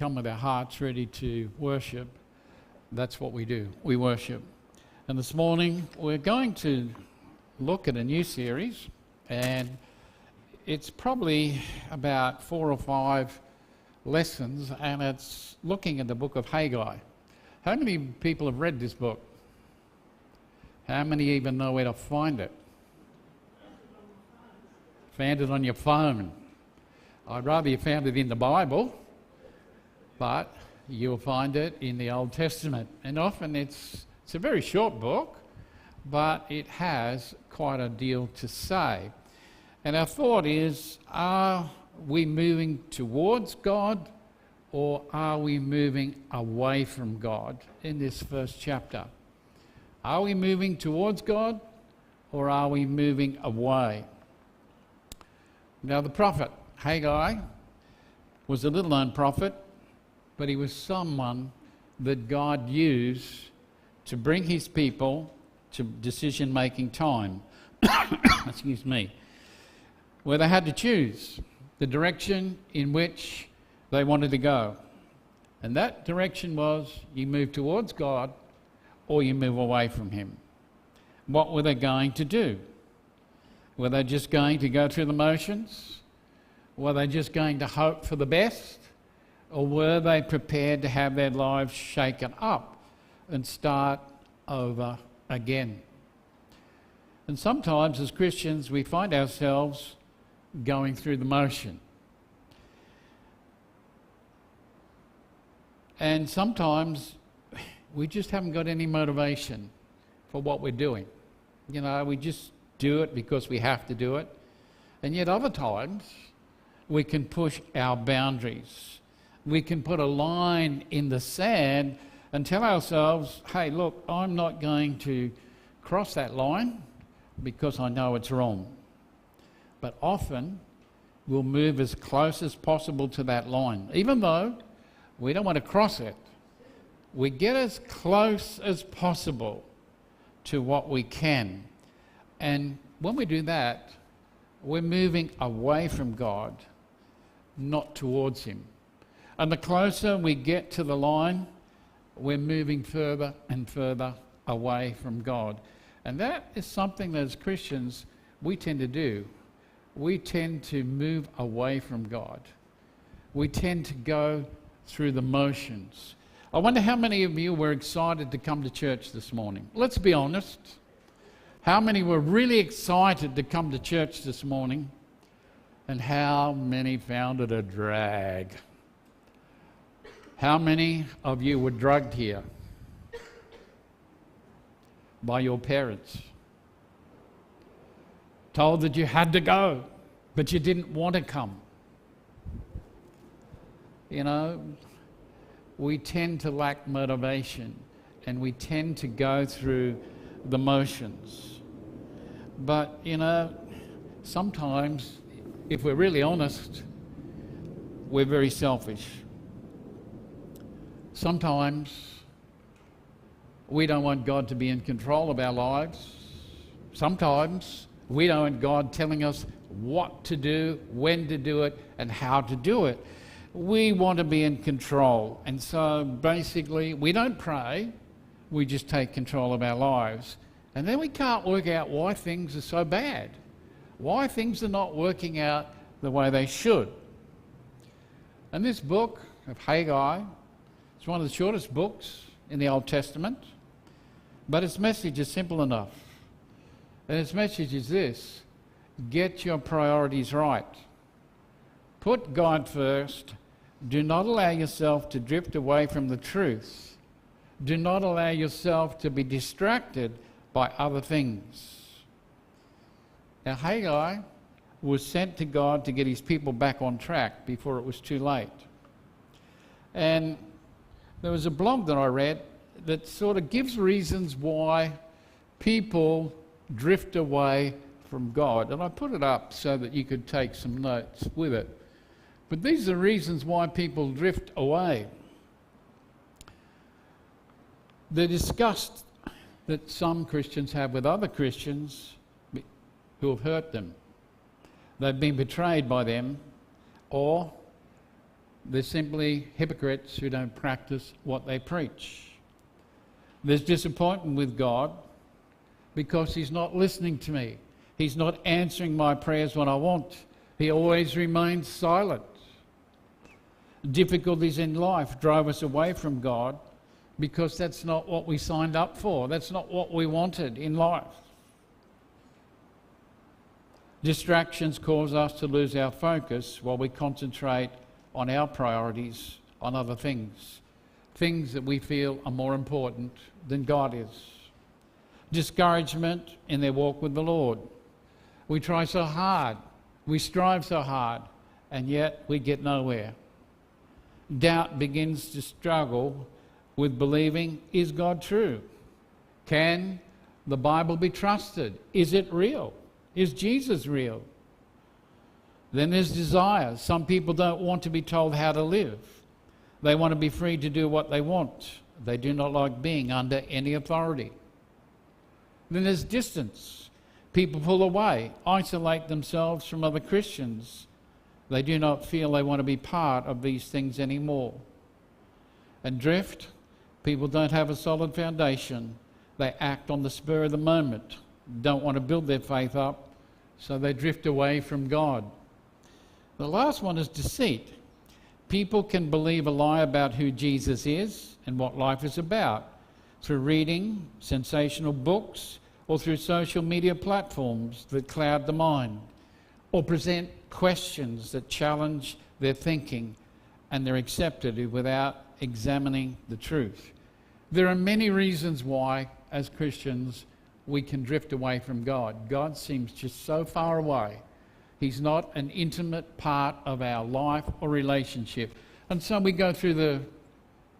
come with our hearts ready to worship, that's what we do. We worship. And this morning we're going to look at a new series, and it's probably about 4 or 5 lessons, and it's looking at the book of Haggai. How many people have read this book? How many even know where to find it? Found it on your phone. I'd rather you found it in the Bible, but you'll find it in the Old Testament. And often it's a very short book, but it has quite a deal to say. And our thought is, are we moving towards God, or are we moving away from God in this first chapter? Are we moving towards God, or are we moving away? Now, the prophet Haggai was a little-known prophet, but he was someone that God used to bring his people to decision-making time, excuse me, where they had to choose the direction in which they wanted to go. And that direction was, you move towards God or you move away from him. What were they going to do? Were they just going to go through the motions? Were they just going to hope for the best? Or were they prepared to have their lives shaken up and start over again? And sometimes as Christians we find ourselves going through the motion. And sometimes we just haven't got any motivation for what we're doing. You know, we just do it because we have to do it. And yet other times we can push our boundaries. We can put a line in the sand and tell ourselves, hey, look, I'm not going to cross that line because I know it's wrong. But often we'll move as close as possible to that line. Even though we don't want to cross it, we get as close as possible to what we can. And when we do that, we're moving away from God, not towards him. And the closer we get to the line, we're moving further and further away from God. And that is something that as Christians we tend to do. We tend to move away from God. We tend to go through the motions. I wonder how many of you were excited to come to church this morning? Let's be honest. How many were really excited to come to church this morning? And how many found it a drag? How many of you were drugged here by your parents? Told that you had to go, but you didn't want to come. You know, we tend to lack motivation and we tend to go through the motions. But, you know, sometimes, if we're really honest, we're very selfish. Sometimes we don't want God to be in control of our lives. Sometimes we don't want God telling us what to do, when to do it, and how to do it. We want to be in control. And so basically we don't pray, we just take control of our lives. And then we can't work out why things are so bad, why things are not working out the way they should. And this book of Haggai, it's one of the shortest books in the Old Testament, but its message is simple enough. And its message is this: get your priorities right. Put God first. Do not allow yourself to drift away from the truth. Do not allow yourself to be distracted by other things. Now, Haggai was sent to God to get his people back on track before it was too late. And there was a blog that I read that sort of gives reasons why people drift away from God. And I put it up so that you could take some notes with it. But these are reasons why people drift away. The disgust that some Christians have with other Christians who have hurt them. They've been betrayed by them, or They're simply hypocrites who don't practice what they preach. There's disappointment with God because he's not listening to me. He's not answering my prayers when I want. He always remains silent. Difficulties in life drive us away from God because that's not what we signed up for. That's not what we wanted in life. Distractions cause us to lose our focus while we concentrate on our priorities, on other things, things that we feel are more important than God is. Discouragement in their walk with the Lord. We try so hard, we strive so hard, and yet we get nowhere. Doubt begins to struggle with believing, is God true? Can the Bible be trusted? Is it real? Is Jesus real? Then there's desire. Some people don't want to be told how to live. They want to be free to do what they want. They do not like being under any authority. Then there's distance. People pull away, isolate themselves from other Christians. They do not feel they want to be part of these things anymore. And drift. People don't have a solid foundation. They act on the spur of the moment, don't want to build their faith up, so they drift away from God. The last one is deceit. People can believe a lie about who Jesus is and what life is about through reading sensational books or through social media platforms that cloud the mind or present questions that challenge their thinking, and they're accepted without examining the truth. There are many reasons why, as Christians, we can drift away from God. God seems just so far away. He's not an intimate part of our life or relationship. And so we go through the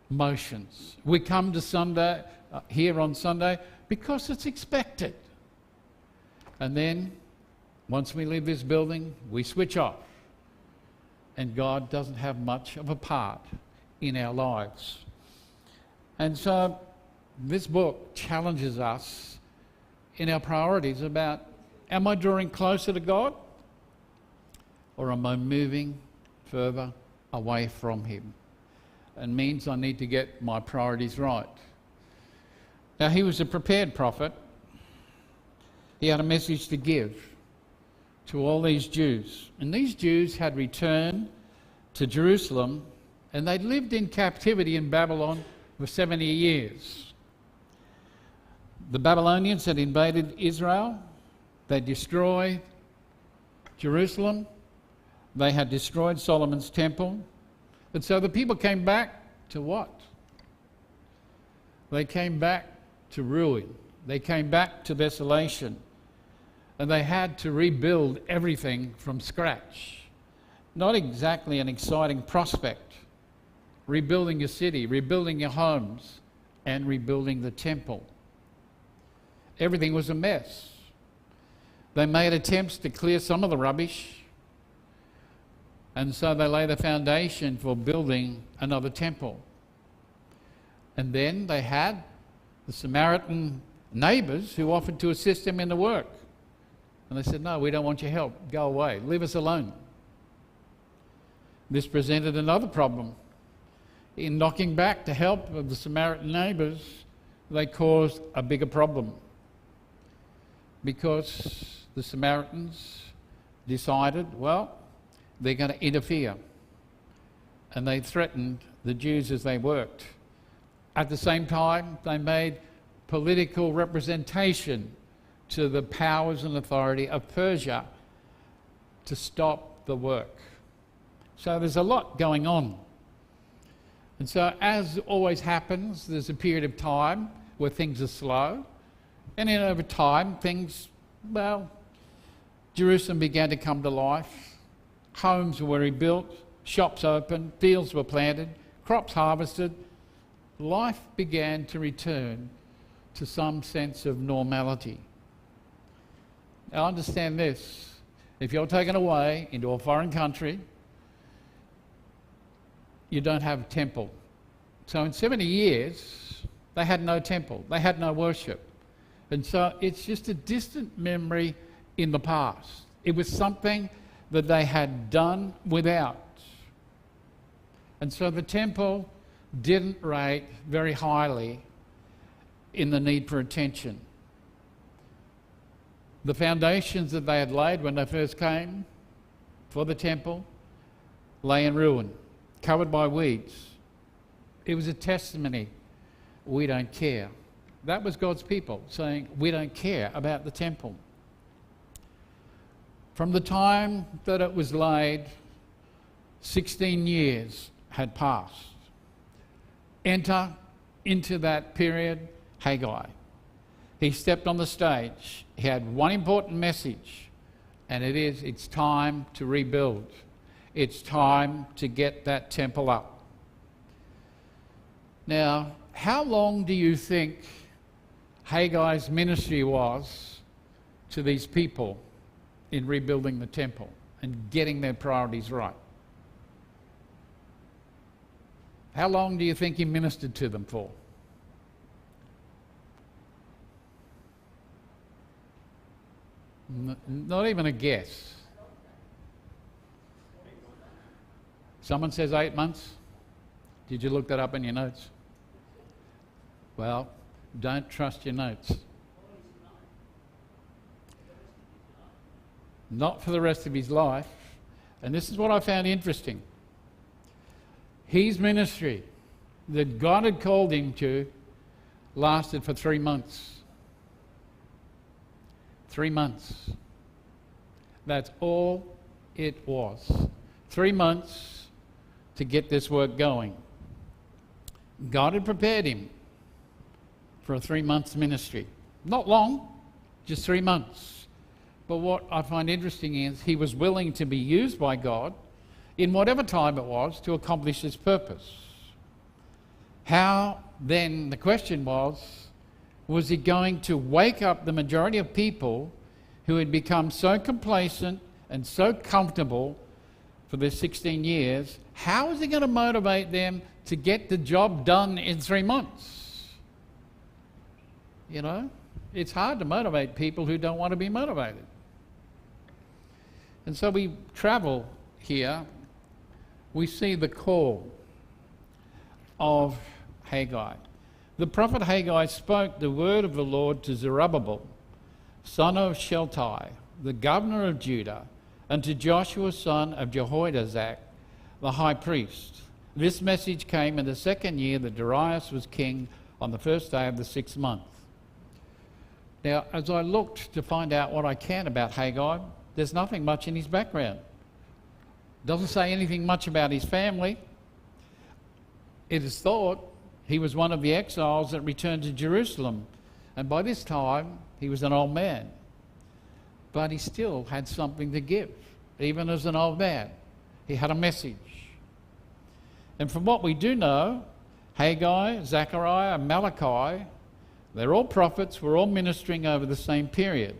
motions. We come to Sunday, here on Sunday, because it's expected. And then, once we leave this building, we switch off. And God doesn't have much of a part in our lives. And so this book challenges us in our priorities about, am I drawing closer to God? Or am I moving further away from him? And means I need to get my priorities right. Now, he was a prepared prophet. He had a message to give to all these Jews. And these Jews had returned to Jerusalem, and they'd lived in captivity in Babylon for 70 years. The Babylonians had invaded Israel. They destroyed Jerusalem. They had destroyed Solomon's temple. And so the people came back to what? They came back to ruin. They came back to desolation. And they had to rebuild everything from scratch. Not exactly an exciting prospect. Rebuilding your city, rebuilding your homes, and rebuilding the temple. Everything was a mess. They made attempts to clear some of the rubbish. And so they lay the foundation for building another temple. And then they had the Samaritan neighbours who offered to assist them in the work. And they said, no, we don't want your help. Go away. Leave us alone. This presented another problem. In knocking back the help of the Samaritan neighbours, they caused a bigger problem. Because the Samaritans decided, well, they're going to interfere. And they threatened the Jews as they worked. At the same time, they made political representation to the powers and authority of Persia to stop the work. So there's a lot going on. And so, as always happens, there's a period of time where things are slow. And then over time, Jerusalem began to come to life. Homes were rebuilt, shops opened, fields were planted, crops harvested. Life began to return to some sense of normality. Now understand this. If you're taken away into a foreign country, you don't have a temple. So in 70 years, they had no temple. They had no worship. And so it's just a distant memory in the past. It was something that they had done without. And so the temple didn't rate very highly in the need for attention. The foundations that they had laid when they first came for the temple lay in ruin, covered by weeds. It was a testimony. We don't care. That was God's people saying, we don't care about the temple. From the time that it was laid, 16 years had passed. Enter into that period Haggai. He stepped on the stage. He had one important message, and it's time to rebuild. It's time to get that temple up. Now, how long do you think Haggai's ministry was to these people in rebuilding the temple and getting their priorities right? How long do you think he ministered to them for? Not even a guess. Someone says 8 months. Did you look that up in your notes? Well, don't trust your notes. Not for the rest of his life. And this is what I found interesting. His ministry that God had called him to lasted for 3 months. 3 months. That's all it was. 3 months to get this work going. God had prepared him for a 3 months ministry. Not long, just 3 months. But what I find interesting is he was willing to be used by God in whatever time it was to accomplish his purpose. How then, the question was he going to wake up the majority of people who had become so complacent and so comfortable for their 16 years? How is he going to motivate them to get the job done in 3 months? You know, it's hard to motivate people who don't want to be motivated. And so we travel here, we see the call of Haggai. The prophet Haggai spoke the word of the Lord to Zerubbabel, son of Shealtiel, the governor of Judah, and to Joshua, son of Jehoiada, the high priest. This message came in the 2nd year that Darius was king, on the 1st day of the 6th month. Now, as I looked to find out what I can about Haggai, there's nothing much in his background. Doesn't say anything much about his family. It is thought he was one of the exiles that returned to Jerusalem, and by this time he was an old man. But he still had something to give, even as an old man. He had a message. And from what we do know, Haggai, Zechariah, and Malachi, they're all prophets, were all ministering over the same period.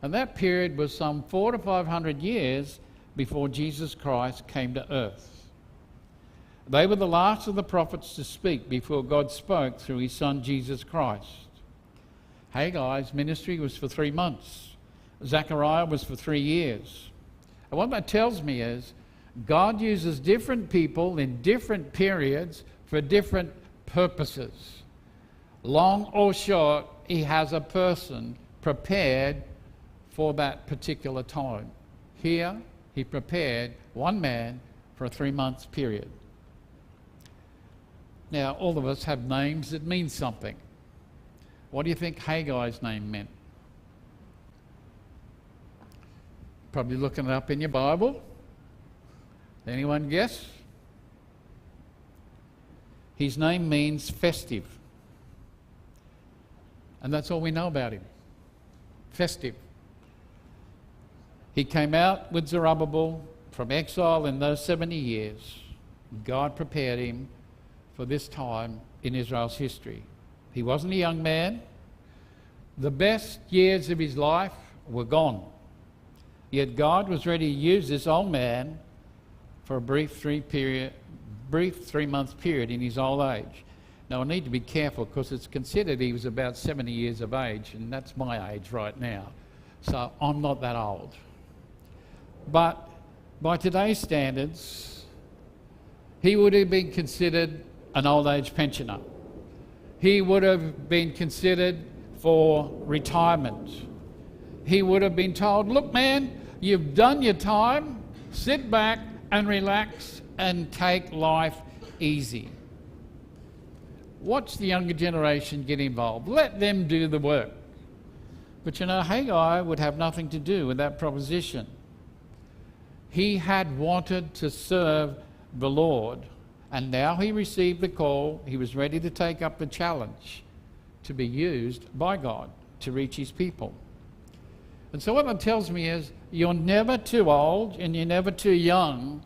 And that period was some 400 to 500 years before Jesus Christ came to earth. They were the last of the prophets to speak before God spoke through his son Jesus Christ. Haggai's ministry was for 3 months. Zechariah was for 3 years. And what that tells me is God uses different people in different periods for different purposes. Long or short, he has a person prepared for that particular time. Here, he prepared one man for a 3 months period. Now, all of us have names that mean something. What do you think Haggai's name meant? Probably looking it up in your Bible. Anyone guess? His name means festive. And that's all we know about him. Festive. He came out with Zerubbabel from exile in those 70 years. God prepared him for this time in Israel's history. He wasn't a young man. The best years of his life were gone. Yet God was ready to use this old man for a brief 3 month period in his old age. Now I need to be careful because it's considered he was about 70 years of age, and that's my age right now. So I'm not that old. But by today's standards, he would have been considered an old age pensioner. He would have been considered for retirement. He would have been told, look man, you've done your time, sit back and relax and take life easy. Watch the younger generation get involved. Let them do the work. But you know, Haggai would have nothing to do with that proposition. He had wanted to serve the Lord, and now he received the call. He was ready to take up the challenge to be used by God to reach his people. And so what that tells me is you're never too old and you're never too young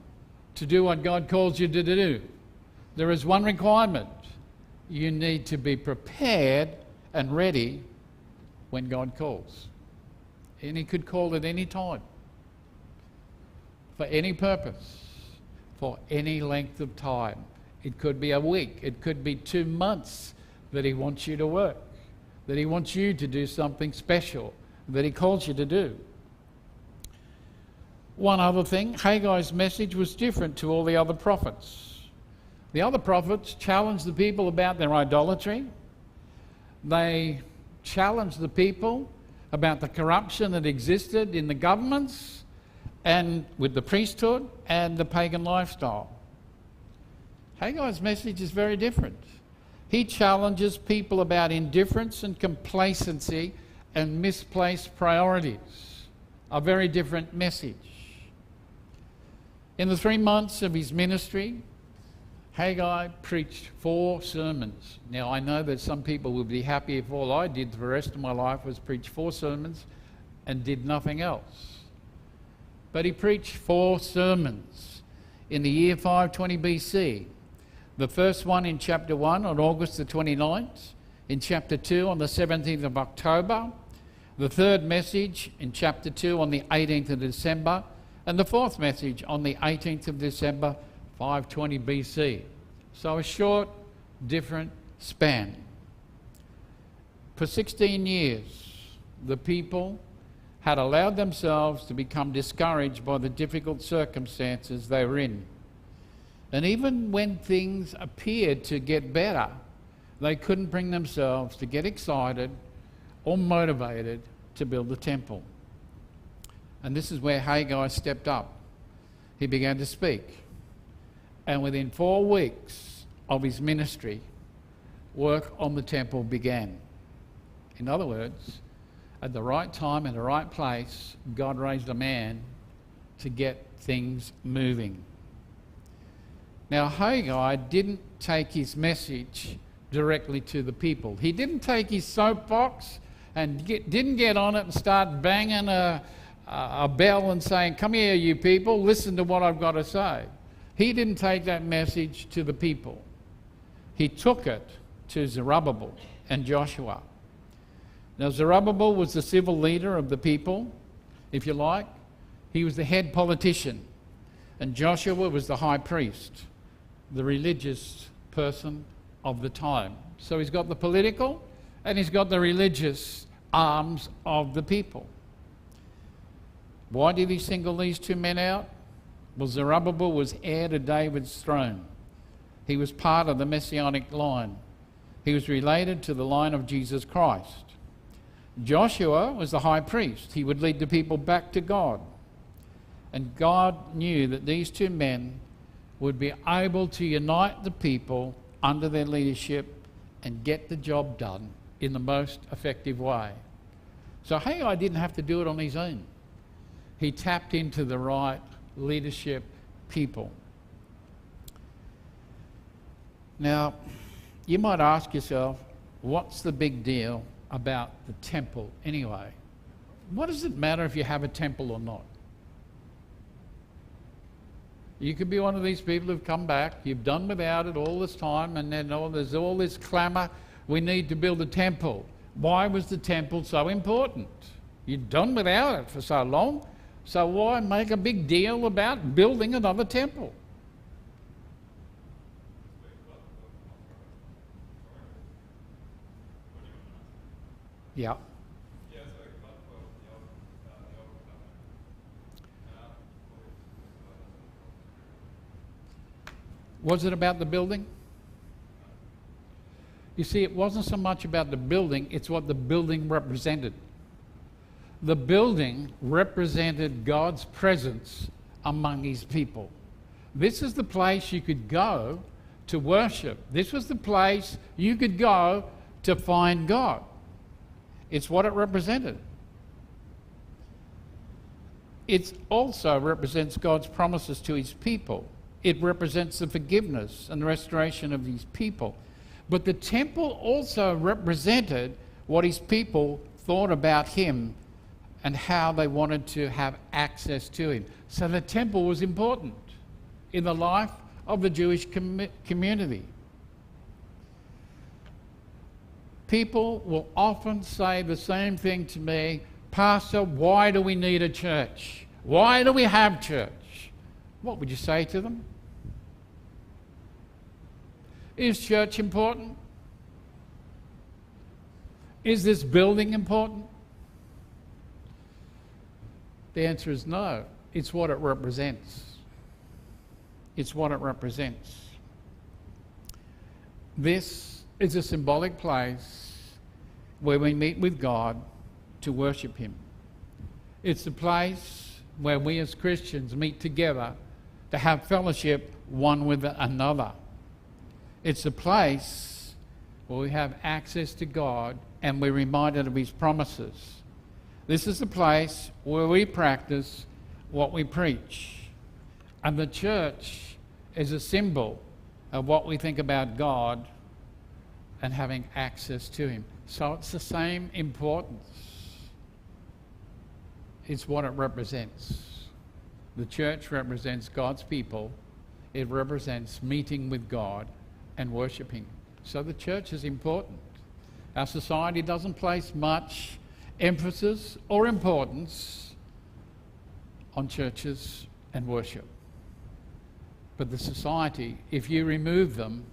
to do what God calls you to do. There is one requirement. You need to be prepared and ready when God calls. And he could call at any time, for any purpose, for any length of time. It could be a week, it could be 2 months that he wants you to work, that he wants you to do something special, that he calls you to do. One other thing, Haggai's message was different to all the other prophets. The other prophets challenged the people about their idolatry. They challenged the people about the corruption that existed in the governments and with the priesthood and the pagan lifestyle. Haggai's message is very different. He challenges people about indifference and complacency and misplaced priorities. A very different message. In the 3 months of his ministry, Haggai preached 4 sermons. Now, I know that some people would be happy if all I did for the rest of my life was preach 4 sermons and did nothing else. But he preached 4 sermons in the year 520 BC. The first one in chapter 1 on August the 29th, in chapter 2 on the 17th of October, the third message in chapter 2 on the 18th of December, and the fourth message on the 18th of December 520 BC. So a short, different span. For 16 years, the people had allowed themselves to become discouraged by the difficult circumstances they were in. And even when things appeared to get better, they couldn't bring themselves to get excited or motivated to build the temple. And this is where Haggai stepped up. He began to speak. And within 4 weeks of his ministry, work on the temple began. In other words, at the right time, in the right place, God raised a man to get things moving. Now, Haggai didn't take his message directly to the people. He didn't take his soapbox and didn't get on it and start banging a bell and saying, come here, you people, listen to what I've got to say. He didn't take that message to the people. He took it to Zerubbabel and Joshua. Now, Zerubbabel was the civil leader of the people, if you like. He was the head politician. And Joshua was the high priest, the religious person of the time. So he's got the political and he's got the religious arms of the people. Why did he single these 2 men out? Well, Zerubbabel was heir to David's throne. He was part of the Messianic line. He was related to the line of Jesus Christ. Joshua was the high priest. He would lead the people back to God. And God knew that these 2 men would be able to unite the people under their leadership and get the job done in the most effective way. So Haggai didn't have to do it on his own. He tapped into the right leadership people. Now, you might ask yourself, what's the big deal about the temple anyway? What does it matter if you have a temple or not? You could be one of these people who've come back, you've done without it all this time, and then there's all this clamour, we need to build a temple. Why was the temple so important? You've done without it for so long, so why make a big deal about building another temple? Yeah. Was it about the building? You see, it wasn't so much about the building, it's what the building represented. The building represented God's presence among his people. This is the place you could go to worship. This was the place you could go to find God. It's what it represented. It also represents God's promises to his people. It represents the forgiveness and the restoration of his people. But the temple also represented what his people thought about him and how they wanted to have access to him. So the temple was important in the life of the Jewish community. People will often say the same thing to me, Pastor, why do we need a church? Why do we have church? What would you say to them? Is church important? Is this building important? The answer is no. It's what it represents. It's what it represents. This is a symbolic place where we meet with God to worship him. It's a place where we as Christians meet together to have fellowship one with another. It's a place where we have access to God and we're reminded of his promises. This is a place where we practice what we preach. And the church is a symbol of what we think about God and having access to him. So it's the same importance. It's what it represents. The church represents God's people. It represents meeting with God and worshipping. So the church is important. Our society doesn't place much emphasis or importance on churches and worship. But the society, if you remove them,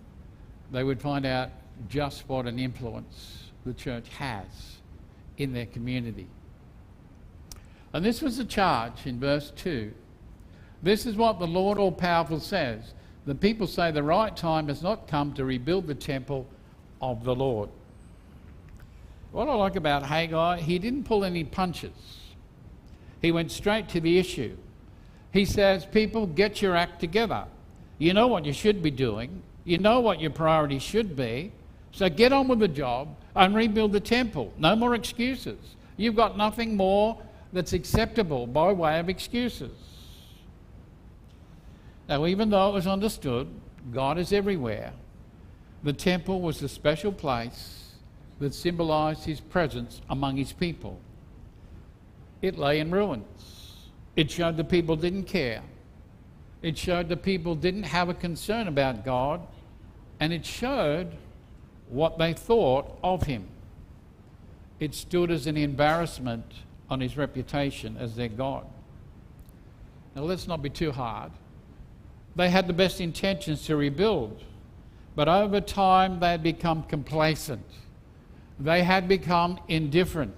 they would find out just what an influence the church has in their community. And this was the charge in verse 2. This is what the Lord All-Powerful says. The people say the right time has not come to rebuild the temple of the Lord. What I like about Haggai, he didn't pull any punches. He went straight to the issue. He says, people, get your act together. You know what you should be doing. You know what your priority should be. So get on with the job and rebuild the temple. No more excuses. You've got nothing more that's acceptable by way of excuses. Now, even though it was understood, God is everywhere, the temple was a special place that symbolised his presence among his people. It lay in ruins. It showed the people didn't care. It showed the people didn't have a concern about God, and it showed what they thought of him. It stood as an embarrassment on his reputation as their God. Now, let's not be too hard. They had the best intentions to rebuild, but over time they had become complacent. They had become indifferent.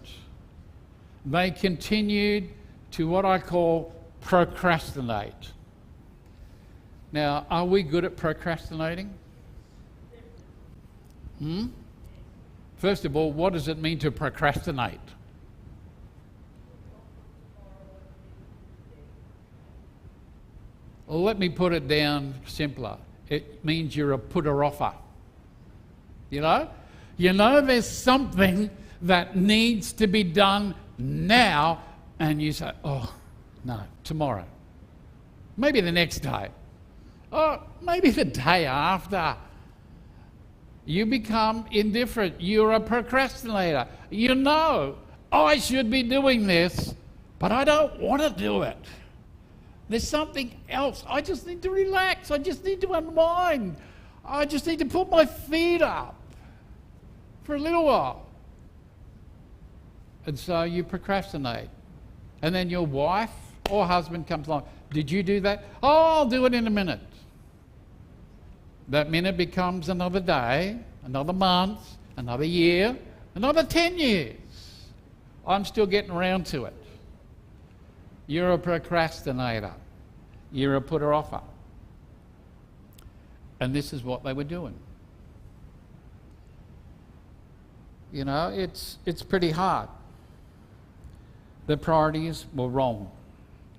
They continued to what I call procrastinate. Now, are we good at procrastinating? First of all, what does it mean to procrastinate? Well, let me put it down simpler. It means you're a putter-offer. You know there's something that needs to be done now, and you say, oh, no, tomorrow. Maybe the next day. Oh, maybe the day after. You become indifferent. You're a procrastinator. You know, I should be doing this, but I don't want to do it. There's something else. I just need to relax. I just need to unwind. I just need to put my feet up for a little while. And so you procrastinate. And then your wife or husband comes along. Did you do that? Oh, I'll do it in a minute. That minute becomes another day, another month, another year, another 10 years. I'm still getting around to it. You're a procrastinator. You're a putter-offer. And this is what they were doing. You know, it's pretty hard. The priorities were wrong.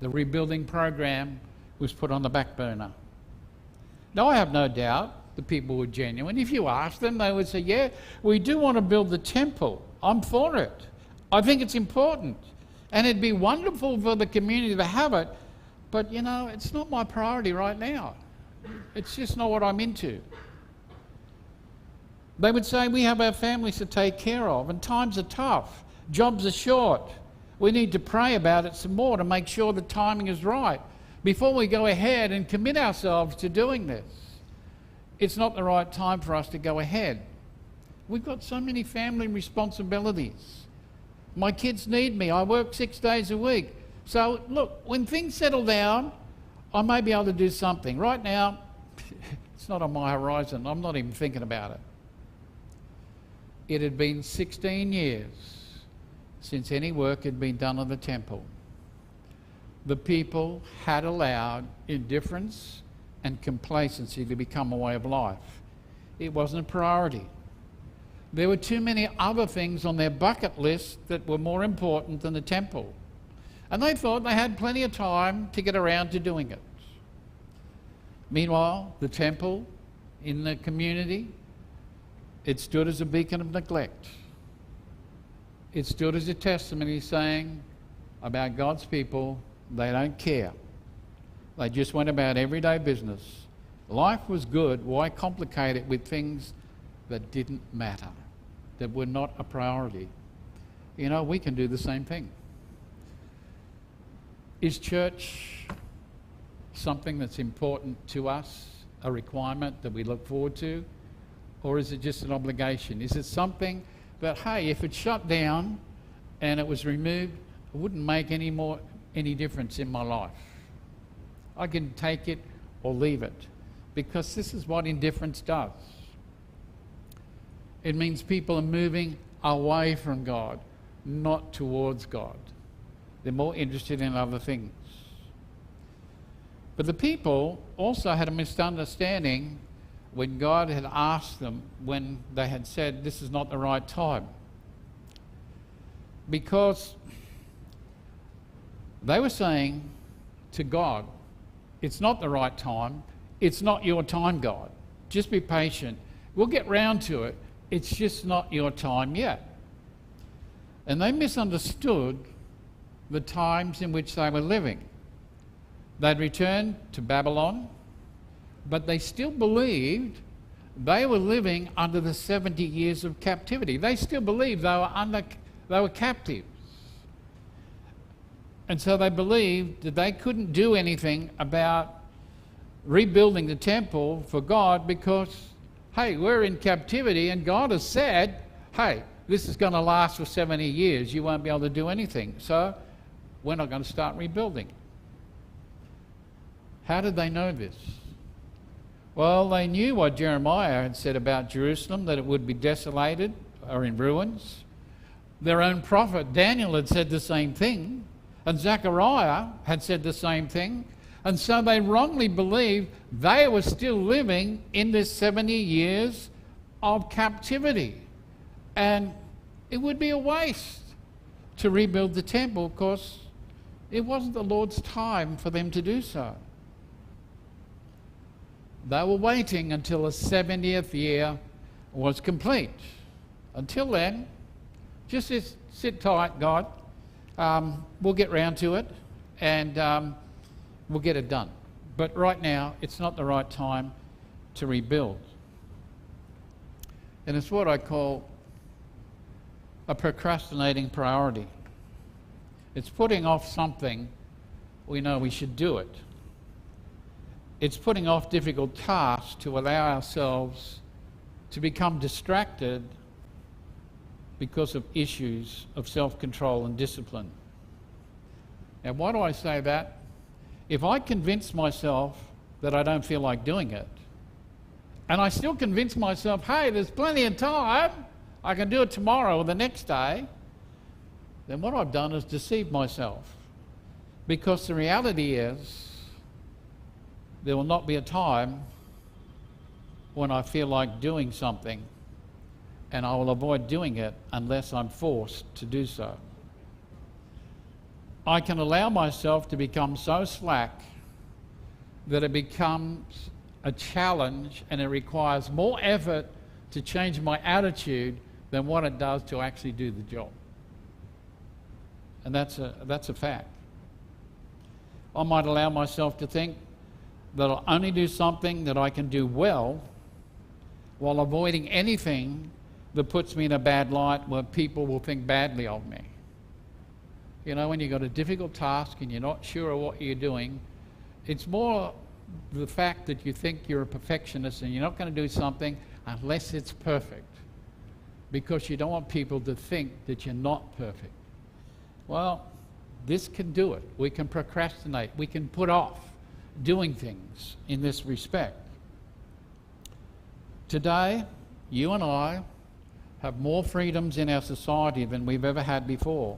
The rebuilding program was put on the back burner. Now, I have no doubt the people were genuine. If you ask them, they would say, yeah, we do want to build the temple. I'm for it. I think it's important. And it'd be wonderful for the community to have it. But, you know, it's not my priority right now. It's just not what I'm into. They would say, we have our families to take care of, and times are tough. Jobs are short. We need to pray about it some more to make sure the timing is right before we go ahead and commit ourselves to doing this. It's not the right time for us to go ahead. We've got so many family responsibilities. My kids need me. I work 6 days a week. So, look, when things settle down, I may be able to do something. Right now, it's not on my horizon. I'm not even thinking about it. It had been 16 years since any work had been done on the temple. The people had allowed indifference and complacency to become a way of life. It wasn't a priority. There were too many other things on their bucket list that were more important than the temple. And they thought they had plenty of time to get around to doing it. Meanwhile, the temple in the community, it stood as a beacon of neglect. It stood as a testimony saying about God's people, they don't care. They just went about everyday business. Life was good. Why complicate it with things that didn't matter, that were not a priority? You know, we can do the same thing. Is church something that's important to us, a requirement that we look forward to? Or is it just an obligation? Is it something that, hey, if it's shut down and it was removed, it wouldn't make any difference in my life? I can take it or leave it, because this is what indifference does. It means people are moving away from God, not towards God. They're more interested in other things. But the people also had a misunderstanding when God had asked them, when they had said, this is not the right time. Because they were saying to God, it's not the right time. It's not your time, God. Just be patient. We'll get round to it. It's just not your time yet. And they misunderstood the times in which they were living. They'd returned to Babylon, but they still believed they were living under the 70 years of captivity. They still believed they were captives. And so they believed that they couldn't do anything about rebuilding the temple for God because, hey, we're in captivity and God has said, hey, this is going to last for 70 years. You won't be able to do anything. So we're not going to start rebuilding. How did they know this? Well, they knew what Jeremiah had said about Jerusalem, that it would be desolated or in ruins. Their own prophet Daniel had said the same thing, and Zechariah had said the same thing. And so they wrongly believed they were still living in this 70 years of captivity. And it would be a waste to rebuild the temple because it wasn't the Lord's time for them to do so. They were waiting until the 70th year was complete. Until then, just sit tight, God. We'll get round to it and we'll get it done. But right now, it's not the right time to rebuild. And it's what I call a procrastinating priority. It's putting off something we know we should do it. It's putting off difficult tasks to allow ourselves to become distracted because of issues of self-control and discipline. And why do I say that? If I convince myself that I don't feel like doing it, and I still convince myself, hey, there's plenty of time, I can do it tomorrow or the next day, then what I've done is deceived myself. Because the reality is, there will not be a time when I feel like doing something, and I will avoid doing it unless I'm forced to do so. I can allow myself to become so slack that it becomes a challenge and it requires more effort to change my attitude than what it does to actually do the job. And that's a fact. I might allow myself to think that I'll only do something that I can do well while avoiding anything that puts me in a bad light where people will think badly of me. You know, when you've got a difficult task and you're not sure of what you're doing, it's more the fact that you think you're a perfectionist and you're not going to do something unless it's perfect, because you don't want people to think that you're not perfect. Well, this can do it. We can procrastinate. We can put off doing things in this respect. Today, you and I have more freedoms in our society than we've ever had before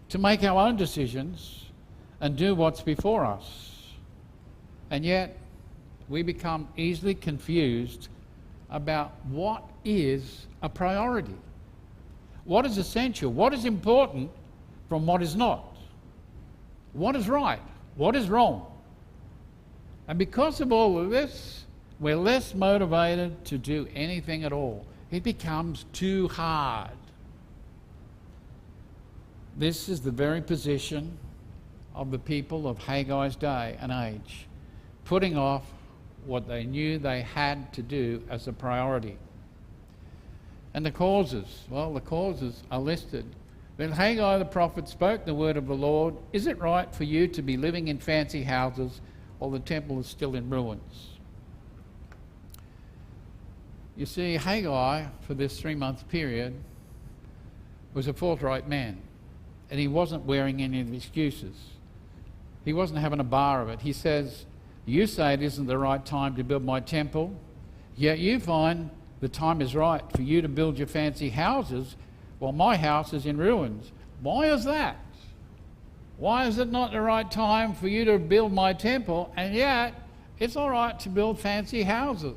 to make our own decisions and do what's before us. And yet, we become easily confused about what is a priority. What is essential? What is important from what is not? What is right? What is wrong? And because of all of this, we're less motivated to do anything at all. It becomes too hard. This is the very position of the people of Haggai's day and age, putting off what they knew they had to do as a priority. And the causes, well, the causes are listed. Then Haggai the prophet spoke the word of the Lord. Is it right for you to be living in fancy houses while the temple is still in ruins? You see, Haggai, for this 3-month period, was a forthright man. And he wasn't wearing any of the excuses. He wasn't having a bar of it. He says, you say it isn't the right time to build my temple, yet you find the time is right for you to build your fancy houses while my house is in ruins. Why is that? Why is it not the right time for you to build my temple, and yet it's all right to build fancy houses?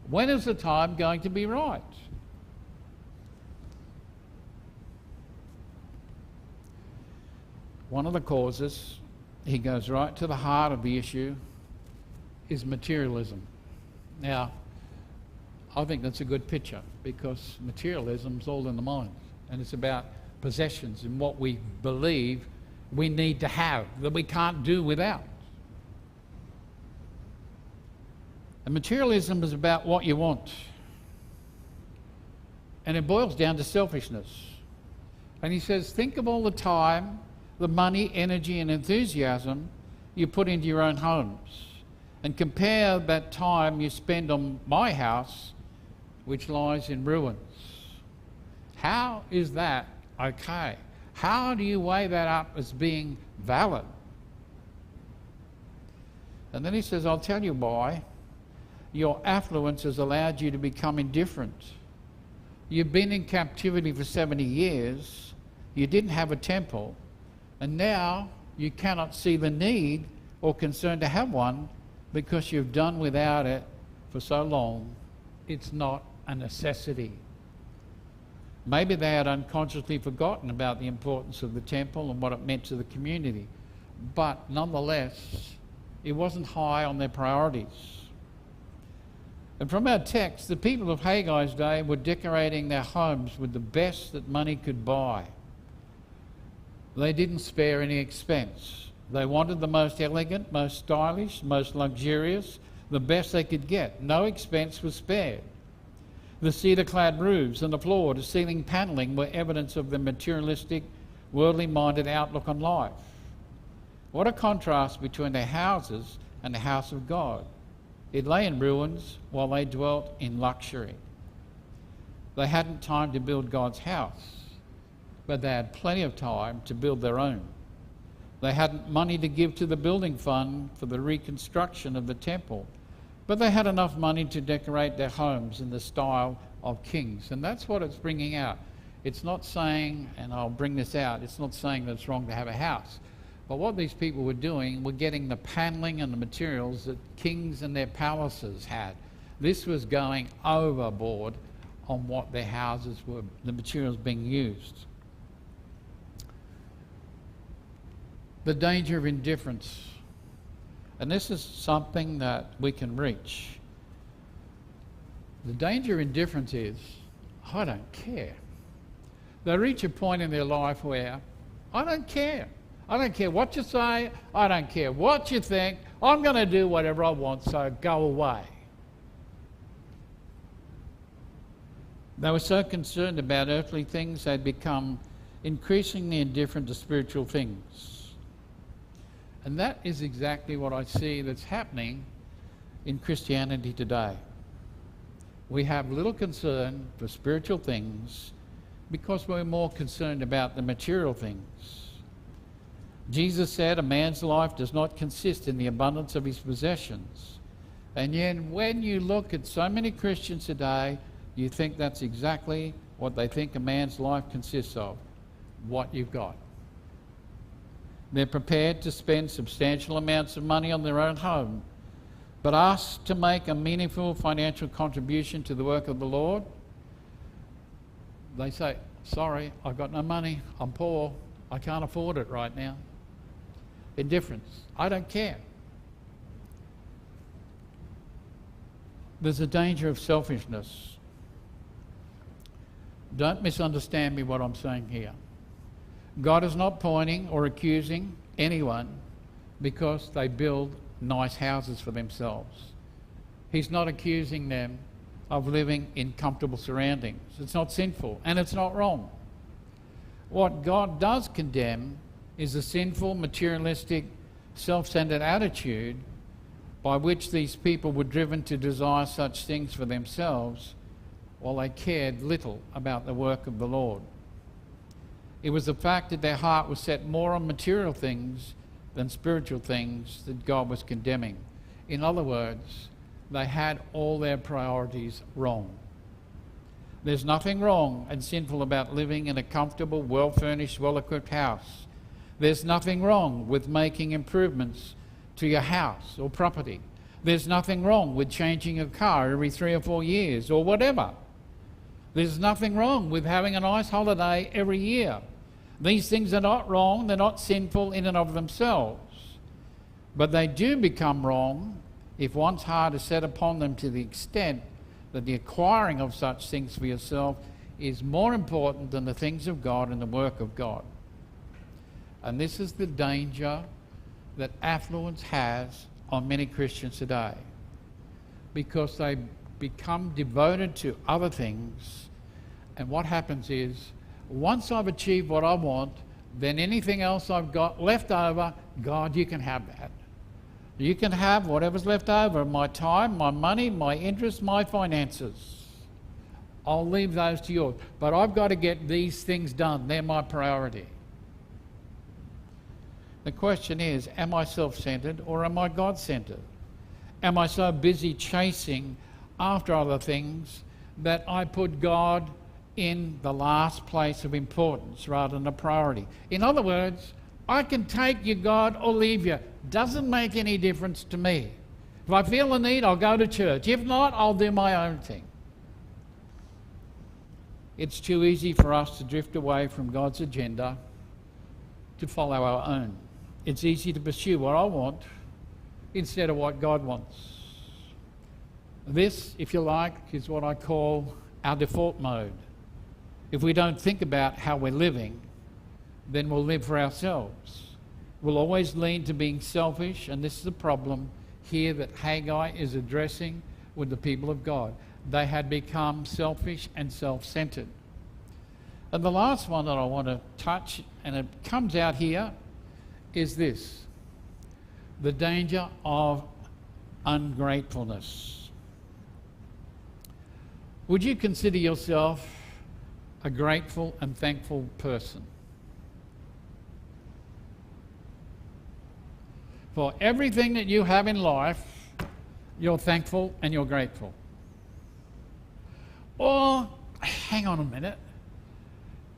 When is the time going to be right? One of the causes, he goes right to the heart of the issue, is materialism. Now, I think that's a good picture, because materialism's all in the mind, and it's about possessions and what we believe we need to have, that we can't do without. And materialism is about what you want. And it boils down to selfishness. And he says, think of all the time, the money, energy and enthusiasm you put into your own homes, and compare that time you spend on my house, which lies in ruins. How is that okay? How do you weigh that up as being valid? And then he says, I'll tell you why. Your affluence has allowed you to become indifferent. You've been in captivity for 70 years. You didn't have a temple. And now you cannot see the need or concern to have one because you've done without it for so long. It's not a necessity. Maybe they had unconsciously forgotten about the importance of the temple and what it meant to the community. But nonetheless, it wasn't high on their priorities. And from our text, the people of Haggai's day were decorating their homes with the best that money could buy. They didn't spare any expense. They wanted the most elegant, most stylish, most luxurious, the best they could get. No expense was spared. The cedar-clad roofs and the floor-to-ceiling panelling were evidence of the materialistic, worldly-minded outlook on life. What a contrast between their houses and the house of God. It lay in ruins while they dwelt in luxury. They hadn't time to build God's house, but they had plenty of time to build their own. They hadn't money to give to the building fund for the reconstruction of the temple, but they had enough money to decorate their homes in the style of kings. And that's what it's bringing out. It's not saying, and I'll bring this out, it's not saying that it's wrong to have a house. But what these people were doing were getting the paneling and the materials that kings and their palaces had. This was going overboard on what their houses were, the materials being used. The danger of indifference. And this is something that we can reach. The danger of indifference is, I don't care. They reach a point in their life where, I don't care. I don't care what you say. I don't care what you think. I'm going to do whatever I want, so go away. They were so concerned about earthly things, they'd become increasingly indifferent to spiritual things. And that is exactly what I see that's happening in Christianity today. We have little concern for spiritual things because we're more concerned about the material things. Jesus said a man's life does not consist in the abundance of his possessions. And yet when you look at so many Christians today, you think that's exactly what they think a man's life consists of, what you've got. They're prepared to spend substantial amounts of money on their own home, but asked to make a meaningful financial contribution to the work of the Lord, they say, sorry, I've got no money, I'm poor, I can't afford it right now. Indifference. I don't care. There's a danger of selfishness. Don't misunderstand me what I'm saying here. God is not pointing or accusing anyone because they build nice houses for themselves. He's not accusing them of living in comfortable surroundings. It's not sinful and it's not wrong. What God does condemn is a sinful, materialistic, self-centered attitude by which these people were driven to desire such things for themselves while they cared little about the work of the Lord. It was the fact that their heart was set more on material things than spiritual things that God was condemning. In other words, they had all their priorities wrong. There's nothing wrong and sinful about living in a comfortable, well-furnished, well-equipped house. There's nothing wrong with making improvements to your house or property. There's nothing wrong with changing your car every 3 or 4 years or whatever. There's nothing wrong with having a nice holiday every year. These things are not wrong, they're not sinful in and of themselves. But they do become wrong if one's heart is set upon them to the extent that the acquiring of such things for yourself is more important than the things of God and the work of God. And this is the danger that affluence has on many Christians today, because they become devoted to other things, and what happens is, once I've achieved what I want, then anything else I've got left over, God, you can have that. You can have whatever's left over, my time, my money, my interest, my finances. I'll leave those to you. But I've got to get these things done. They're my priority. The question is, am I self-centered or am I God-centered? Am I so busy chasing after other things that I put God in the last place of importance rather than a priority? In other words, I can take you, God, or leave you. Doesn't make any difference to me. If I feel the need, I'll go to church. If not, I'll do my own thing. It's too easy for us to drift away from God's agenda to follow our own. It's easy to pursue what I want instead of what God wants. This, if you like, is what I call our default mode. If we don't think about how we're living, then we'll live for ourselves. We'll always lean to being selfish, and this is the problem here that Haggai is addressing with the people of God. They had become selfish and self-centered. And the last one that I want to touch, and it comes out here, is this: the danger of ungratefulness. Would you consider yourself a grateful and thankful person? For everything that you have in life, you're thankful and you're grateful. Or, hang on a minute,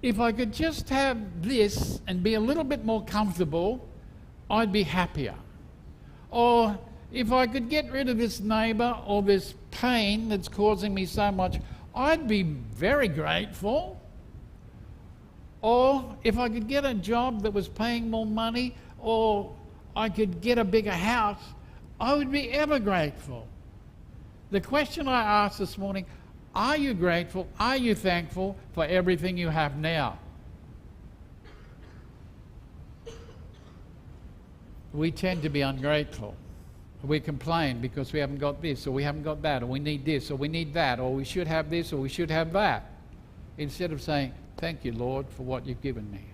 if I could just have this and be a little bit more comfortable, I'd be happier. Or, If I could get rid of this neighbour or this pain that's causing me so much, I'd be very grateful. Or if I could get a job that was paying more money, or I could get a bigger house, I would be ever grateful. The question I asked this morning, are you grateful? Are you thankful for everything you have now? We tend to be ungrateful. We complain because we haven't got this, or we haven't got that, or we need this, or we need that, or we should have this, or we should have that. Instead of saying, thank you, Lord, for what you've given me.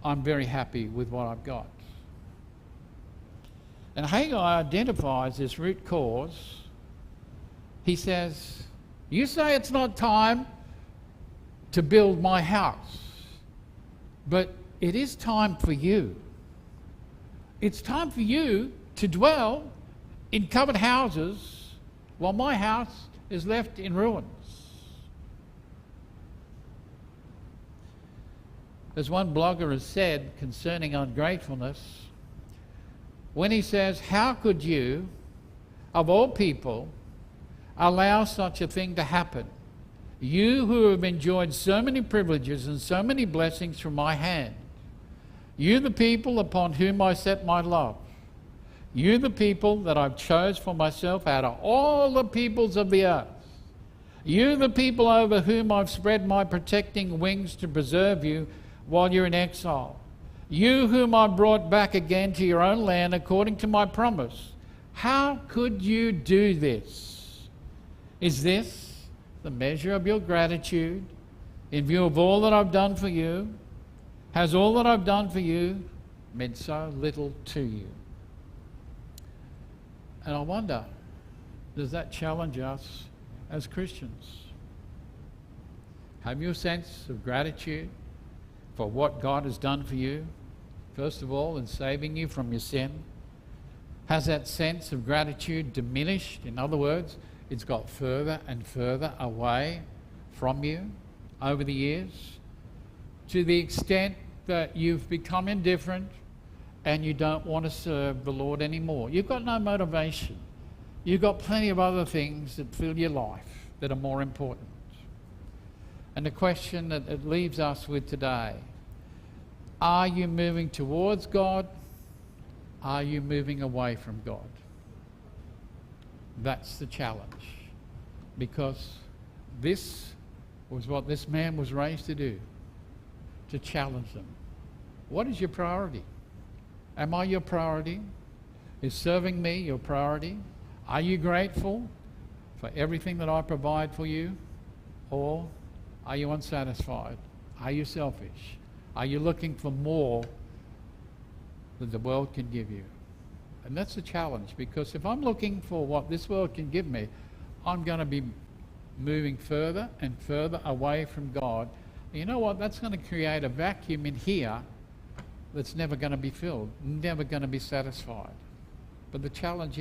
I'm very happy with what I've got. And Haggai identifies this root cause. He says, you say it's not time to build my house, but it is time for you. It's time for you to dwell in covered houses while my house is left in ruins. As one blogger has said concerning ungratefulness, when he says, how could you, of all people, allow such a thing to happen? You who have enjoyed so many privileges and so many blessings from my hand. You the people upon whom I set my love. You the people that I've chose for myself out of all the peoples of the earth. You the people over whom I've spread my protecting wings to preserve you while you're in exile. You whom I brought back again to your own land according to my promise. How could you do this? Is this the measure of your gratitude in view of all that I've done for you? Has all that I've done for you meant so little to you? And I wonder, does that challenge us as Christians? Have you a sense of gratitude for what God has done for you? First of all, in saving you from your sin. Has that sense of gratitude diminished? In other words, it's got further and further away from you over the years, to the extent that you've become indifferent and you don't want to serve the Lord anymore. You've got no motivation. You've got plenty of other things that fill your life that are more important. And the question that it leaves us with today, are you moving towards God? Are you moving away from God? That's the challenge. Because this was what this man was raised to do, to challenge them. What is your priority? Am I your priority? Is serving me your priority? Are you grateful for everything that I provide for you? Or are you unsatisfied? Are you selfish? Are you looking for more than the world can give you? And that's the challenge, because if I'm looking for what this world can give me, I'm going to be moving further and further away from God. And you know what? That's going to create a vacuum in here that's never going to be filled, never going to be satisfied. But the challenge